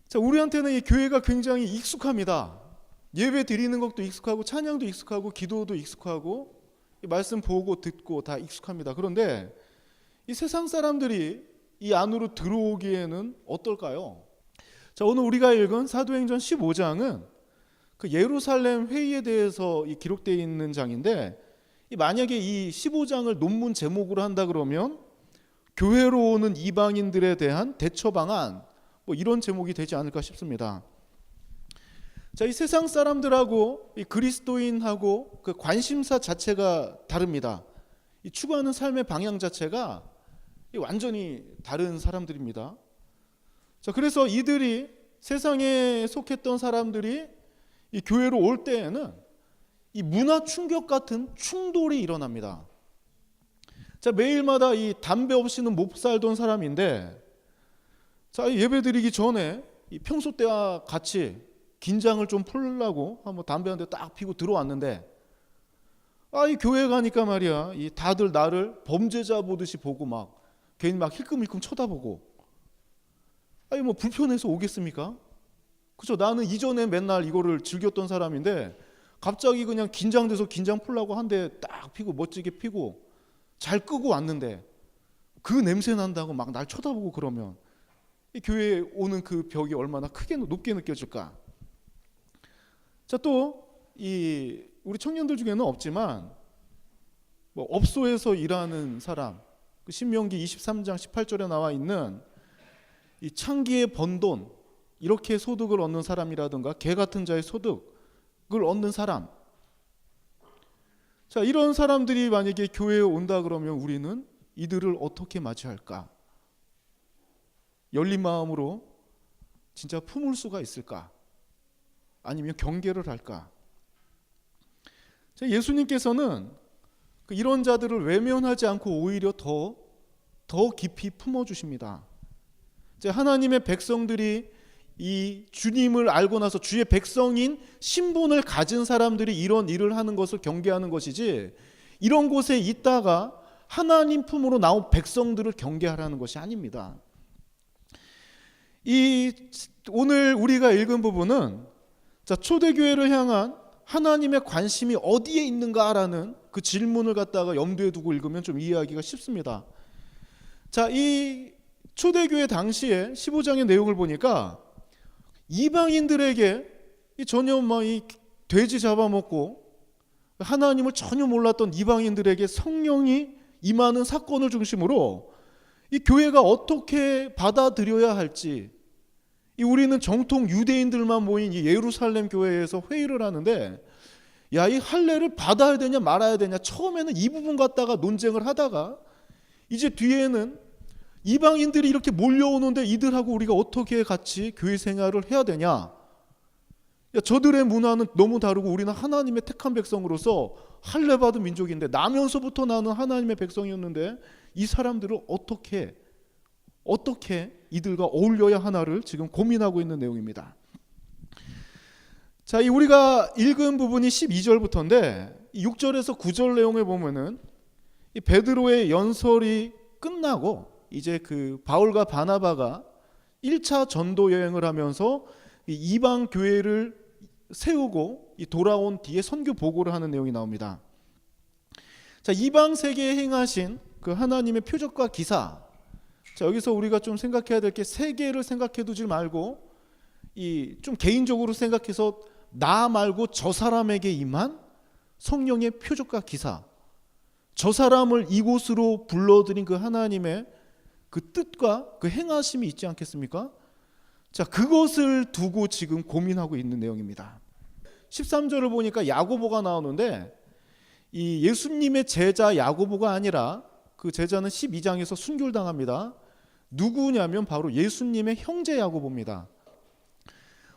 자, 우리한테는 이 교회가 굉장히 익숙합니다. 예배 드리는 것도 익숙하고 찬양도 익숙하고 기도도 익숙하고 말씀 보고 듣고 다 익숙합니다. 그런데 이 세상 사람들이 이 안으로 들어오기에는 어떨까요? 자, 오늘 우리가 읽은 사도행전 15장은 그 예루살렘 회의에 대해서 기록되어 있는 장인데, 만약에 이 15장을 논문 제목으로 한다 그러면 교회로 오는 이방인들에 대한 대처 방안, 이런 제목이 되지 않을까 싶습니다. 자, 이 세상 사람들하고 이 그리스도인하고 그 관심사 자체가 다릅니다. 이 추구하는 삶의 방향 자체가 완전히 다른 사람들입니다. 자, 그래서 이들이 세상에 속했던 사람들이 이 교회로 올 때에는 이 문화 충격 같은 충돌이 일어납니다. 자, 매일마다 이 담배 없이는 못 살던 사람인데, 자, 예배 드리기 전에 이 평소 때와 같이 긴장을 좀 풀려고 한번 담배 한 대 딱 피고 들어왔는데, 이 교회 가니까 말이야, 이 다들 나를 범죄자 보듯이 보고 막 괜히 막 힐끔힐끔 쳐다보고, 뭐 불편해서 오겠습니까? 그죠? 나는 이전에 맨날 이거를 즐겼던 사람인데 갑자기 그냥 긴장돼서 긴장 풀라고 한 대 딱 피고 멋지게 피고 잘 끄고 왔는데 그 냄새 난다고 막 날 쳐다보고 그러면 이 교회에 오는 그 벽이 얼마나 크게 높게 느껴질까? 자, 또 이 우리 청년들 중에는 없지만 업소에서 일하는 사람, 그 신명기 23장 18절에 나와 있는 이 창기에 번 돈, 이렇게 소득을 얻는 사람이라든가 개 같은 자의 소득을 얻는 사람, 자, 이런 사람들이 만약에 교회에 온다 그러면 우리는 이들을 어떻게 맞이할까? 열린 마음으로 진짜 품을 수가 있을까? 아니면 경계를 할까? 자, 예수님께서는 이런 자들을 외면하지 않고 오히려 더 깊이 품어주십니다. 하나님의 백성들이 이 주님을 알고 나서 주의 백성인 신분을 가진 사람들이 이런 일을 하는 것을 경계하는 것이지, 이런 곳에 있다가 하나님 품으로 나온 백성들을 경계하라는 것이 아닙니다. 오늘 우리가 읽은 부분은 초대교회를 향한 하나님의 관심이 어디에 있는가라는 그 질문을 갖다가 염두에 두고 읽으면 좀 이해하기가 쉽습니다. 자, 이 초대교회 당시에 15장의 내용을 보니까 이방인들에게 전혀 이 돼지 잡아먹고 하나님을 전혀 몰랐던 이방인들에게 성령이 임하는 사건을 중심으로 이 교회가 어떻게 받아들여야 할지, 우리는 정통 유대인들만 모인 이 예루살렘 교회에서 회의를 하는데, 이 할례를 받아야 되냐 말아야 되냐, 처음에는 이 부분 갖다가 논쟁을 하다가 이제 뒤에는 이방인들이 이렇게 몰려오는데 이들하고 우리가 어떻게 같이 교회 생활을 해야 되냐, 저들의 문화는 너무 다르고 우리는 하나님의 택한 백성으로서 할례 받은 민족인데 나면서부터 나는 하나님의 백성이었는데 이 사람들을 어떻게 이들과 어울려야 하나를 지금 고민하고 있는 내용입니다. 자, 우리가 읽은 부분이 12절부터인데 6절에서 9절 내용에 보면은 이 베드로의 연설이 끝나고 이제 그 바울과 바나바가 1차 전도 여행을 하면서 이 이방 교회를 세우고 돌아온 뒤에 선교 보고를 하는 내용이 나옵니다. 자, 이방 세계에 행하신 그 하나님의 표적과 기사, 자, 여기서 우리가 좀 생각해야 될 게 세계를 생각해 두지 말고 좀 개인적으로 생각해서 나 말고 저 사람에게 임한 성령의 표적과 기사, 저 사람을 이곳으로 불러들인 그 하나님의 그 뜻과 그 행하심이 있지 않겠습니까? 자, 그것을 두고 지금 고민하고 있는 내용입니다. 13절을 보니까 야고보가 나오는데, 이 예수님의 제자 야고보가 아니라 그 제자는 12장에서 순교당합니다. 누구냐면 바로 예수님의 형제 야고보입니다.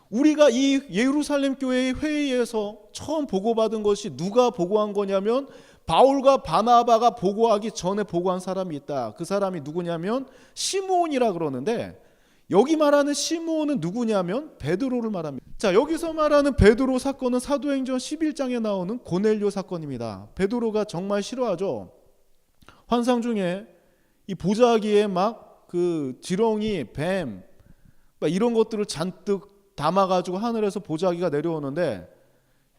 우리가 이 예루살렘 교회의 회의에서 처음 보고받은 것이 누가 보고한 거냐면 바울과 바나바가 보고하기 전에 보고한 사람이 있다. 그 사람이 누구냐면 시므온이라 그러는데, 여기 말하는 시므온은 누구냐면 베드로를 말합니다. 자, 여기서 말하는 베드로 사건은 사도행전 11장에 나오는 고넬료 사건입니다. 베드로가 정말 싫어하죠. 환상 중에 이 보자기에 막 그 지렁이, 뱀, 막 이런 것들을 잔뜩 담아가지고 하늘에서 보자기가 내려오는데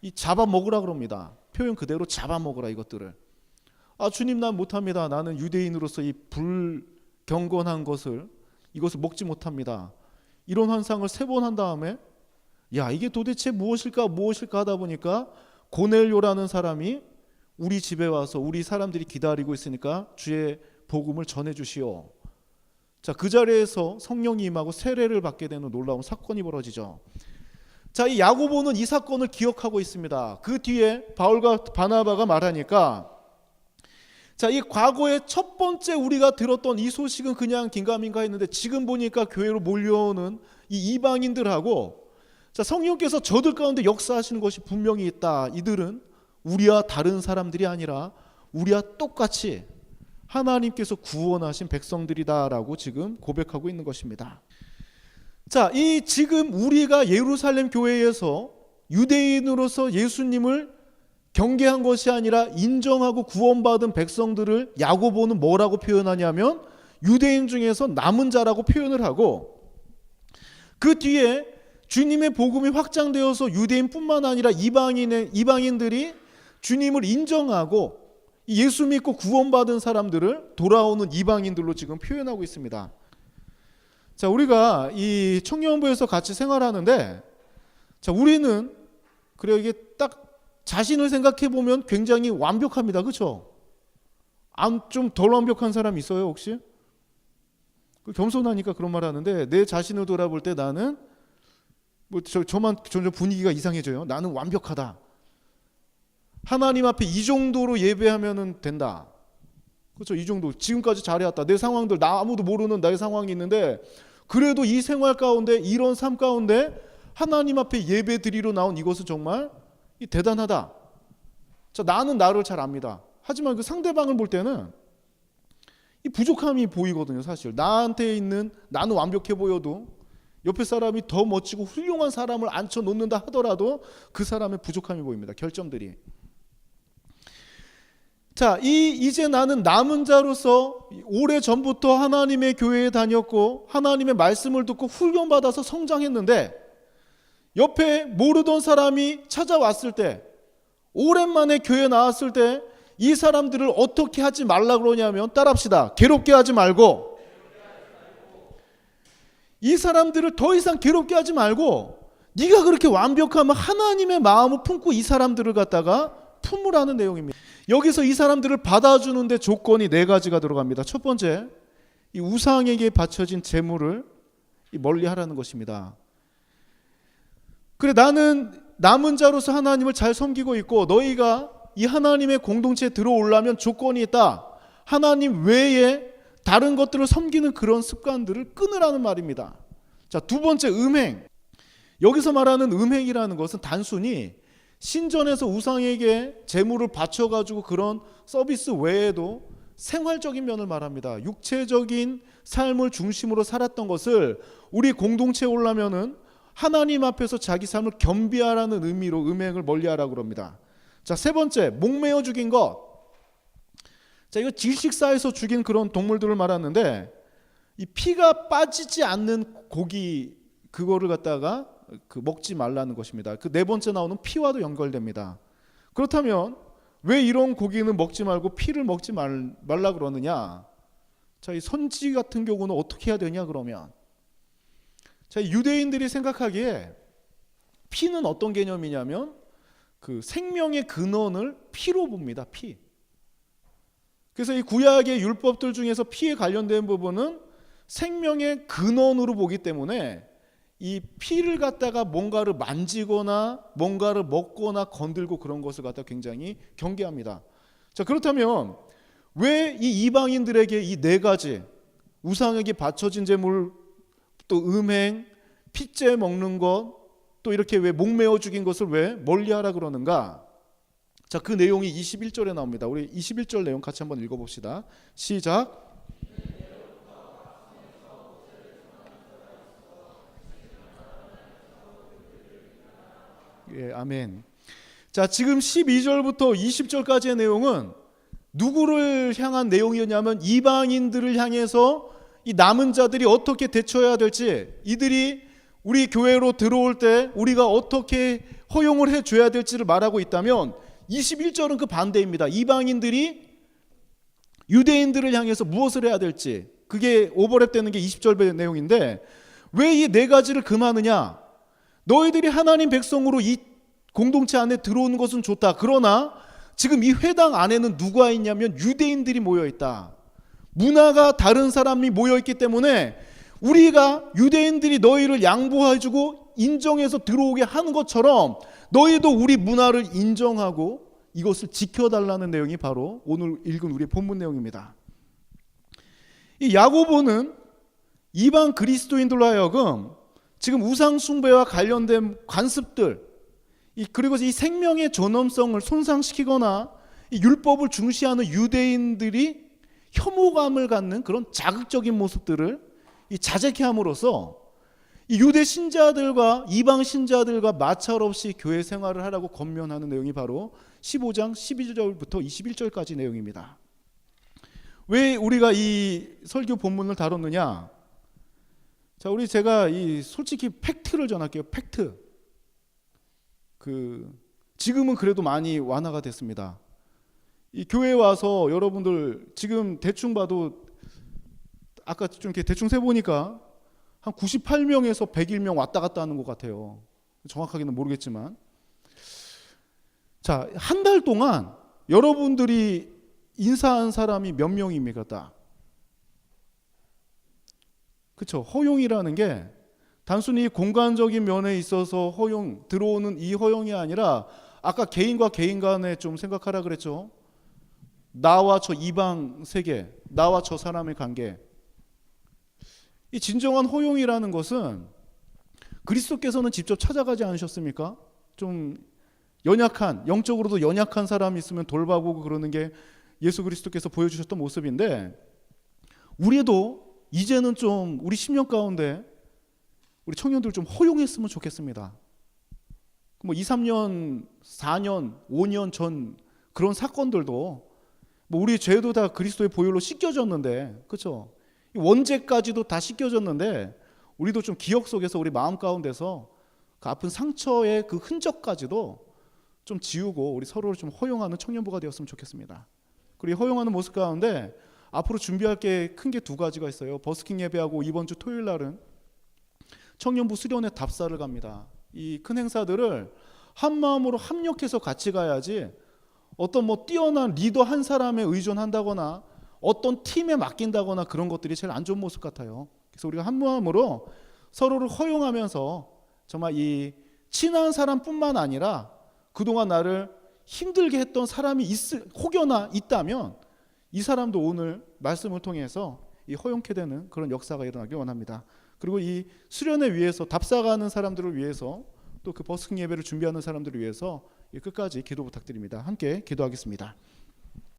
이 잡아먹으라 그럽니다. 표현 그대로 잡아먹으라 이것들을. 주님 난 못합니다. 나는 유대인으로서 이 불경건한 것을 이것을 먹지 못합니다. 이런 환상을 3번 한 다음에 이게 도대체 무엇일까 하다 보니까 고넬료라는 사람이 우리 집에 와서 우리 사람들이 기다리고 있으니까 주의 복음을 전해 주시오. 자, 그 자리에서 성령이 임하고 세례를 받게 되는 놀라운 사건이 벌어지죠. 자, 이 야고보는 이 사건을 기억하고 있습니다. 그 뒤에 바울과 바나바가 말하니까 자, 이 과거에 첫 번째 우리가 들었던 이 소식은 그냥 긴가민가 했는데 지금 보니까 교회로 몰려오는 이 이방인들하고 자, 성령께서 저들 가운데 역사하시는 것이 분명히 있다. 이들은 우리와 다른 사람들이 아니라 우리와 똑같이 하나님께서 구원하신 백성들이다라고 지금 고백하고 있는 것입니다. 자, 이 지금 우리가 예루살렘 교회에서 유대인으로서 예수님을 경계한 것이 아니라 인정하고 구원받은 백성들을 야고보는 뭐라고 표현하냐면 유대인 중에서 남은 자라고 표현을 하고 그 뒤에 주님의 복음이 확장되어서 유대인뿐만 아니라 이방인들이 주님을 인정하고 예수 믿고 구원받은 사람들을 돌아오는 이방인들로 지금 표현하고 있습니다. 자, 우리가 이 청년부에서 같이 생활하는데 자, 우리는 그래 이게 딱 자신을 생각해 보면 굉장히 완벽합니다. 그렇죠? 좀 덜 완벽한 사람 있어요, 혹시? 겸손하니까 그런 말 하는데 내 자신을 돌아볼 때 나는 저만 점점 분위기가 이상해져요. 나는 완벽하다. 하나님 앞에 이 정도로 예배하면 된다. 그렇죠? 이 정도. 지금까지 잘해왔다. 내 상황들 아무도 모르는 나의 상황이 있는데 그래도 이 생활 가운데 이런 삶 가운데 하나님 앞에 예배 드리러 나온 이것은 정말 대단하다. 자, 나는 나를 잘 압니다. 하지만 그 상대방을 볼 때는 이 부족함이 보이거든요. 사실 나한테 있는 나는 완벽해 보여도 옆에 사람이 더 멋지고 훌륭한 사람을 앉혀놓는다 하더라도 그 사람의 부족함이 보입니다. 결점들이. 자, 이제 나는 남은 자로서 오래전부터 하나님의 교회에 다녔고 하나님의 말씀을 듣고 훈련받아서 성장했는데 옆에 모르던 사람이 찾아왔을 때 오랜만에 교회에 나왔을 때 이 사람들을 어떻게 하지 말라 그러냐면 따라합시다. 괴롭게 하지 말고 이 사람들을 더 이상 괴롭게 하지 말고 네가 그렇게 완벽하면 하나님의 마음을 품고 이 사람들을 갖다가 품으라는 내용입니다. 여기서 이 사람들을 받아주는데 조건이 4가지가 들어갑니다. 첫 번째, 이 우상에게 바쳐진 재물을 멀리하라는 것입니다. 그래, 나는 남은 자로서 하나님을 잘 섬기고 있고 너희가 이 하나님의 공동체에 들어오려면 조건이 있다. 하나님 외에 다른 것들을 섬기는 그런 습관들을 끊으라는 말입니다. 자, 두 번째, 음행. 여기서 말하는 음행이라는 것은 단순히 신전에서 우상에게 재물을 바쳐가지고 그런 서비스 외에도 생활적인 면을 말합니다. 육체적인 삶을 중심으로 살았던 것을 우리 공동체에 오려면은 하나님 앞에서 자기 삶을 겸비하라는 의미로 음행을 멀리하라고 그럽니다. 자, 세 번째, 목매어 죽인 것. 자, 이거 질식사에서 죽인 그런 동물들을 말하는데 이 피가 빠지지 않는 고기 그거를 갖다가 먹지 말라는 것입니다. 그 4번째 나오는 피와도 연결됩니다. 그렇다면 왜 이런 고기는 먹지 말고 피를 먹지 말라 그러느냐? 자, 이 선지 같은 경우는 어떻게 해야 되냐 그러면 자, 유대인들이 생각하기에 피는 어떤 개념이냐면 그 생명의 근원을 피로 봅니다. 피. 그래서 이 구약의 율법들 중에서 피에 관련된 부분은 생명의 근원으로 보기 때문에 이 피를 갖다가 뭔가를 만지거나 뭔가를 먹거나 건들고 그런 것을 갖다 굉장히 경계합니다. 자, 그렇다면 왜 이 이방인들에게 이 4가지 우상에게 바쳐진 제물 또 음행, 피째 먹는 것 또 이렇게 왜 목매어 죽인 것을 왜 멀리하라 그러는가? 자, 그 내용이 21절에 나옵니다. 우리 21절 내용 같이 한번 읽어봅시다. 시작. 예, 아멘. 자, 지금 12절부터 20절까지의 내용은 누구를 향한 내용이었냐면 이방인들을 향해서 이 남은 자들이 어떻게 대처해야 될지, 이들이 우리 교회로 들어올 때 우리가 어떻게 허용을 해줘야 될지를 말하고 있다면 21절은 그 반대입니다. 이방인들이 유대인들을 향해서 무엇을 해야 될지, 그게 오버랩되는 게 20절 내용인데, 왜 이 네 가지를 금하느냐? 너희들이 하나님 백성으로 이 공동체 안에 들어오는 것은 좋다. 그러나 지금 이 회당 안에는 누가 있냐면 유대인들이 모여 있다. 문화가 다른 사람이 모여 있기 때문에 우리가 유대인들이 너희를 양보해주고 인정해서 들어오게 하는 것처럼 너희도 우리 문화를 인정하고 이것을 지켜달라는 내용이 바로 오늘 읽은 우리의 본문 내용입니다. 이 야고보는 이방 그리스도인들로 하여금 지금 우상 숭배와 관련된 관습들, 그리고 이 생명의 존엄성을 손상시키거나 이 율법을 중시하는 유대인들이 혐오감을 갖는 그런 자극적인 모습들을 자제케 함으로써 이 유대 신자들과 이방 신자들과 마찰 없이 교회 생활을 하라고 권면하는 내용이 바로 15장 12절부터 21절까지 내용입니다. 왜 우리가 이 설교 본문을 다뤘느냐? 자, 제가 솔직히 팩트를 전할게요. 팩트. 지금은 그래도 많이 완화가 됐습니다. 이 교회에 와서 여러분들 지금 대충 봐도 아까 좀 이렇게 대충 세보니까 한 98명에서 101명 왔다 갔다 하는 것 같아요. 정확하게는 모르겠지만. 자, 한 달 동안 여러분들이 인사한 사람이 몇 명입니까? 그렇죠. 허용이라는 게 단순히 공간적인 면에 있어서 허용, 들어오는 이 허용이 아니라 아까 개인과 개인 간에 좀 생각하라 그랬죠. 나와 저 이방 세계, 나와 저 사람의 관계. 이 진정한 허용이라는 것은 그리스도께서는 직접 찾아가지 않으셨습니까? 좀 연약한, 영적으로도 연약한 사람이 있으면 돌봐보고 그러는 게 예수 그리스도께서 보여주셨던 모습인데, 우리도 이제는 좀 우리 10년 가운데 우리 청년들 좀 허용했으면 좋겠습니다. 2, 3년, 4년, 5년 전 그런 사건들도 우리 죄도 다 그리스도의 보혈로 씻겨졌는데, 그렇죠? 원죄까지도 다 씻겨졌는데 우리도 좀 기억 속에서 우리 마음 가운데서 그 아픈 상처의 그 흔적까지도 좀 지우고 우리 서로를 좀 허용하는 청년부가 되었으면 좋겠습니다. 그리고 허용하는 모습 가운데 앞으로 준비할 게 큰 게 두 가지가 있어요. 버스킹 예배하고 이번 주 토요일 날은 청년부 수련회 답사를 갑니다. 이 큰 행사들을 한 마음으로 합력해서 같이 가야지 어떤 뛰어난 리더 한 사람에 의존한다거나 어떤 팀에 맡긴다거나 그런 것들이 제일 안 좋은 모습 같아요. 그래서 우리가 한 마음으로 서로를 허용하면서 정말 이 친한 사람뿐만 아니라 그동안 나를 힘들게 했던 사람이 혹여나 있다면 이 사람도 오늘 말씀을 통해서 이 허용케 되는 그런 역사가 일어나길 원합니다. 그리고 이 수련회 위해서 답사가는 사람들을 위해서 또 그 버스킹 예배를 준비하는 사람들을 위해서 끝까지 기도 부탁드립니다. 함께 기도하겠습니다.